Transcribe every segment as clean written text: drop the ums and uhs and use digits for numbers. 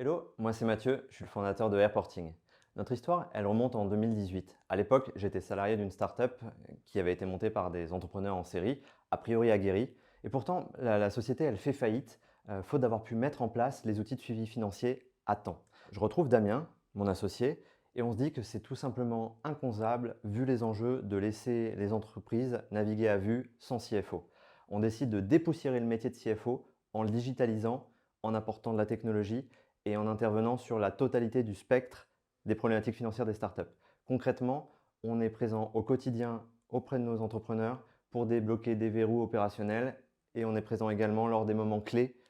Hello, moi c'est Mathieu, je suis le fondateur de Airporting. Notre histoire, elle remonte en 2018. À l'époque, j'étais salarié d'une start-up qui avait été montée par des entrepreneurs en série, a priori aguerris. Et pourtant, la société, elle fait faillite, faute d'avoir pu mettre en place les outils de suivi financier à temps. Je retrouve Damien, mon associé, et on se dit que c'est tout simplement inconcevable, vu les enjeux, de laisser les entreprises naviguer à vue sans CFO. On décide de dépoussiérer le métier de CFO en le digitalisant, en apportant de la technologie et en intervenant sur la totalité du spectre des problématiques financières des startups. Concrètement, on est présent au quotidien auprès de nos entrepreneurs pour débloquer des verrous opérationnels et on est présent également lors des moments clés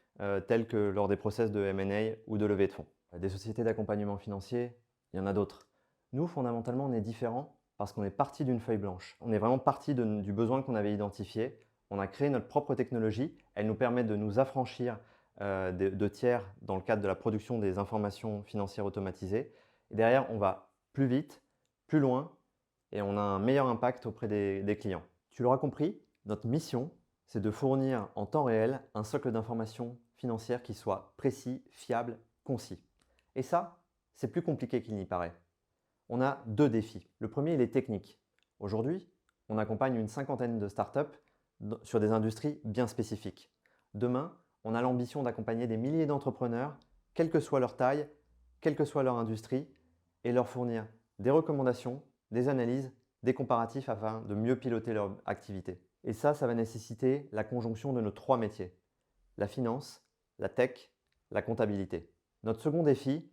tels que lors des process de M&A ou de levée de fonds. Des sociétés d'accompagnement financier, il y en a d'autres. Nous, fondamentalement, on est différents parce qu'on est parti d'une feuille blanche. On est vraiment parti du besoin qu'on avait identifié. On a créé notre propre technologie. Elle nous permet de nous affranchir de tiers dans le cadre de la production des informations financières automatisées. Et derrière, on va plus vite, plus loin et on a un meilleur impact auprès des clients. Tu l'auras compris, notre mission, c'est de fournir en temps réel un socle d'informations financières qui soit précis, fiable, concis. Et ça, c'est plus compliqué qu'il n'y paraît. On a deux défis. Le premier, il est technique. Aujourd'hui, on accompagne une cinquantaine de startups sur des industries bien spécifiques. Demain, on a l'ambition d'accompagner des milliers d'entrepreneurs, quelle que soit leur taille, quelle que soit leur industrie, et leur fournir des recommandations, des analyses, des comparatifs afin de mieux piloter leur activité. Et ça va nécessiter la conjonction de nos trois métiers, la finance, la tech, la comptabilité. Notre second défi,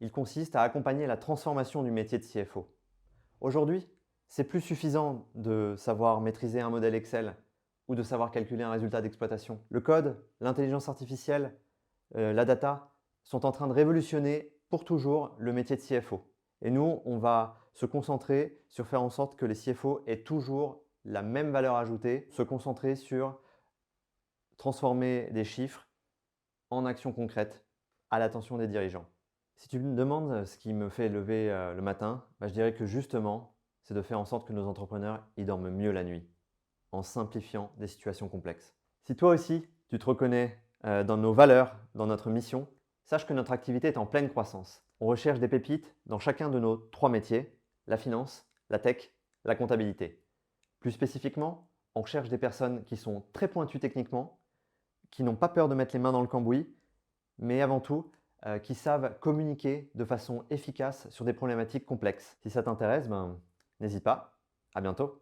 il consiste à accompagner la transformation du métier de CFO. Aujourd'hui, c'est plus suffisant de savoir maîtriser un modèle Excel ou de savoir calculer un résultat d'exploitation. Le code, l'intelligence artificielle, la data sont en train de révolutionner pour toujours le métier de CFO. Et nous, on va se concentrer sur faire en sorte que les CFO aient toujours la même valeur ajoutée, se concentrer sur transformer des chiffres en actions concrètes à l'attention des dirigeants. Si tu me demandes ce qui me fait lever le matin, je dirais que justement, c'est de faire en sorte que nos entrepreneurs ils dorment mieux la nuit, en simplifiant des situations complexes. Si toi aussi, tu te reconnais dans nos valeurs, dans notre mission, sache que notre activité est en pleine croissance. On recherche des pépites dans chacun de nos trois métiers, la finance, la tech, la comptabilité. Plus spécifiquement, on recherche des personnes qui sont très pointues techniquement, qui n'ont pas peur de mettre les mains dans le cambouis, mais avant tout, qui savent communiquer de façon efficace sur des problématiques complexes. Si ça t'intéresse, n'hésite pas. À bientôt.